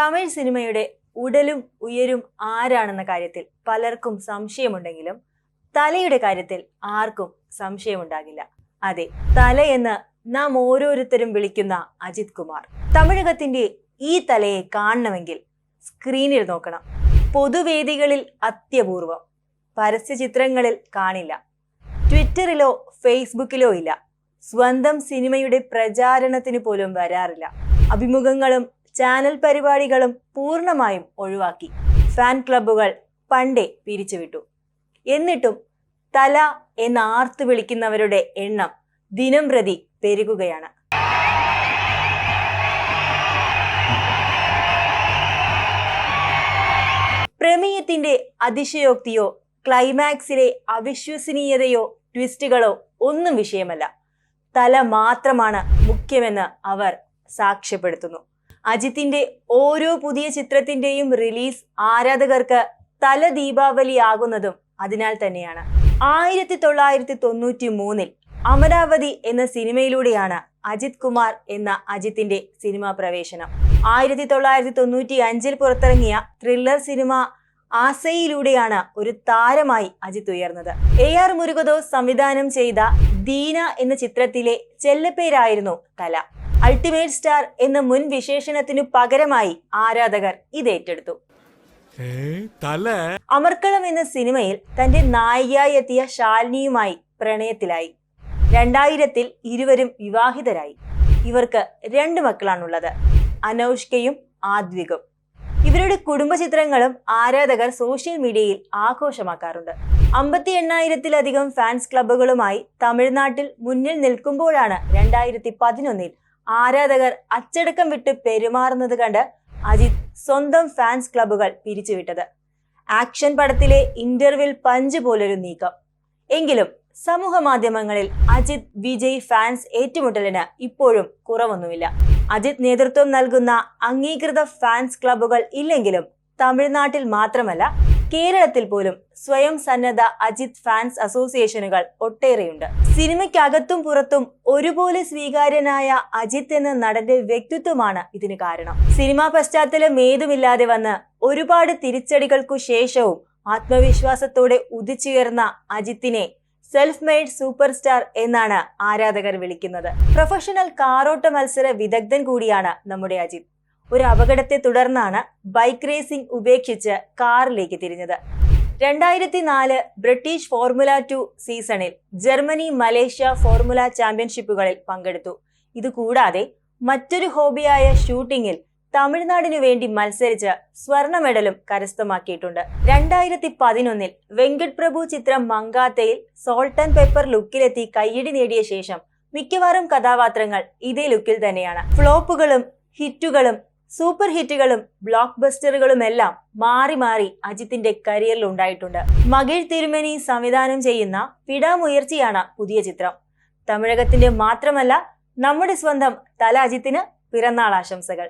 തമിഴ് സിനിമയുടെ ഉടലും ഉയരും ആരാണെന്ന കാര്യത്തിൽ പലർക്കും സംശയമുണ്ടെങ്കിലും തലയുടെ കാര്യത്തിൽ ആർക്കും സംശയമുണ്ടാകില്ല. അതെ, തല എന്ന് നാം ഓരോരുത്തരും വിളിക്കുന്ന അജിത് കുമാർ. തമിഴകത്തിന്റെ ഈ തലയെ കാണണമെങ്കിൽ സ്ക്രീനിൽ നോക്കണം. പൊതുവേദികളിൽ അത്യപൂർവം, പരസ്യ ചിത്രങ്ങളിൽ കാണില്ല, ട്വിറ്ററിലോ ഫേസ്ബുക്കിലോ ഇല്ല, സ്വന്തം സിനിമയുടെ പ്രചാരണത്തിന് പോലും വരാറില്ല. അഭിമുഖങ്ങളും ചാനൽ പരിപാടികളും പൂർണ്ണമായും ഒഴിവാക്കി. ഫാൻ ക്ലബ്ബുകൾ പണ്ടേ പിരിച്ചുവിട്ടു. എന്നിട്ടും തല എന്ന് ആർത്തു വിളിക്കുന്നവരുടെ എണ്ണം ദിനം പ്രതി പെരുകുകയാണ്. പ്രമേയത്തിന്റെ അതിശയോക്തിയോ ക്ലൈമാക്സിലെ അവിശ്വസനീയതയോ ട്വിസ്റ്റുകളോ ഒന്നും വിഷയമല്ല. തല മാത്രമാണ് മുഖ്യമെന്ന് അവർ സാക്ഷ്യപ്പെടുത്തുന്നു. അജിത്തിന്റെ ഓരോ പുതിയ ചിത്രത്തിന്റെയും റിലീസ് ആരാധകർക്ക് തല ദീപാവലി ആകുന്നതും അതിനാൽ തന്നെയാണ്. 1993 അമരാവതി എന്ന സിനിമയിലൂടെയാണ് അജിത് കുമാർ എന്ന അജിത്തിന്റെ സിനിമാ പ്രവേശനം. 1995 പുറത്തിറങ്ങിയ ത്രില്ലർ സിനിമ ആസയിലൂടെയാണ് ഒരു താരമായി അജിത് ഉയർന്നത്. AR മുരുകദോസ് സംവിധാനം ചെയ്ത ദീന എന്ന ചിത്രത്തിലെ ചെല്ലപ്പേരായിരുന്നു തല. അൾട്ടിമേറ്റ് സ്റ്റാർ എന്ന മുൻ വിശേഷണത്തിനു പകരമായി ആരാധകർ ഇത് ഏറ്റെടുത്തു. അമർക്കളം എന്ന സിനിമയിൽ തന്റെ നായികയായി എത്തിയ ശാലിനിയുമായി പ്രണയത്തിലായി. 2000 ഇരുവരും വിവാഹിതരായി. ഇവർക്ക് 2 മക്കളാണുള്ളത്, അനൗഷ്കയും ആദ്വികും. ഇവരുടെ കുടുംബ ചിത്രങ്ങളും ആരാധകർ സോഷ്യൽ മീഡിയയിൽ ആഘോഷമാക്കാറുണ്ട്. 58,000-ലധികം ഫാൻസ് ക്ലബ്ബുകളുമായി തമിഴ്നാട്ടിൽ മുന്നിൽ നിൽക്കുമ്പോഴാണ് 2011 ആരാധകർ അച്ചടക്കം വിട്ട് പെരുമാറുന്നത് കണ്ട് അജിത് സ്വന്തം ഫാൻസ് ക്ലബ്ബുകൾ പിരിച്ചുവിട്ടത്. ആക്ഷൻ പടത്തിലെ ഇന്റർവെൽ പഞ്ച് പോലൊരു നീക്കം. എങ്കിലും സമൂഹ മാധ്യമങ്ങളിൽ അജിത് വിജയ് ഫാൻസ് ഏറ്റുമുട്ടലിന് ഇപ്പോഴും കുറവൊന്നുമില്ല. അജിത് നേതൃത്വം നൽകുന്ന അംഗീകൃത ഫാൻസ് ക്ലബ്ബുകൾ ഇല്ലെങ്കിലും തമിഴ്നാട്ടിൽ മാത്രമല്ല കേരളത്തിൽ പോലും സ്വയം സന്നദ്ധ അജിത് ഫാൻസ് അസോസിയേഷനുകൾ ഒട്ടേറെയുണ്ട്. സിനിമയ്ക്കകത്തും പുറത്തും ഒരുപോലെ സ്വീകാര്യനായ അജിത് എന്ന നടന്റെ വ്യക്തിത്വമാണ് ഇതിന് കാരണം. സിനിമാ പശ്ചാത്തലം ഏതുമില്ലാതെ വന്ന് ഒരുപാട് തിരിച്ചടികൾക്കു ശേഷവും ആത്മവിശ്വാസത്തോടെ ഉദിച്ചുയർന്ന അജിത്തിനെ സെൽഫ് മെയ്ഡ് സൂപ്പർ സ്റ്റാർ എന്നാണ് ആരാധകർ വിളിക്കുന്നത്. പ്രൊഫഷണൽ കാറോട്ട മത്സര വിദഗ്ധൻ കൂടിയാണ് നമ്മുടെ അജിത്. ഒരു അപകടത്തെ തുടർന്നാണ് ബൈക്ക് റേസിംഗ് ഉപേക്ഷിച്ച് കാറിലേക്ക് തിരിഞ്ഞത്. 2004 ബ്രിട്ടീഷ് ഫോർമുല 2 സീസണിൽ ജർമ്മനി മലേഷ്യ ഫോർമുല ചാമ്പ്യൻഷിപ്പുകളിൽ പങ്കെടുത്തു. ഇതുകൂടാതെ മറ്റൊരു ഹോബിയായ ഷൂട്ടിങ്ങിൽ തമിഴ്നാടിനു വേണ്ടി മത്സരിച്ച് സ്വർണ്ണ മെഡലും കരസ്ഥമാക്കിയിട്ടുണ്ട്. 2011 വെങ്കട് പ്രഭു ചിത്രം മങ്കാത്തയിൽ സോൾട്ട് ആൻഡ് പെപ്പർ ലുക്കിലെത്തി കയ്യടി നേടിയ ശേഷം മിക്കവാറും കഥാപാത്രങ്ങൾ ഇതേ ലുക്കിൽ തന്നെയാണ്. ഫ്ലോപ്പുകളും ഹിറ്റുകളും സൂപ്പർ ഹിറ്റുകളും ബ്ലോക്ക് ബസ്റ്ററുകളുമെല്ലാം മാറി മാറി അജിത്തിന്റെ കരിയറിൽ ഉണ്ടായിട്ടുണ്ട്. മകിഴ് തിരുമേനി സംവിധാനം ചെയ്യുന്ന പിടാമുയർച്ചയാണ് പുതിയ ചിത്രം. തമിഴകത്തിന്റെ മാത്രമല്ല നമ്മുടെ സ്വന്തം തല അജിത്തിന് പിറന്നാൾ ആശംസകൾ.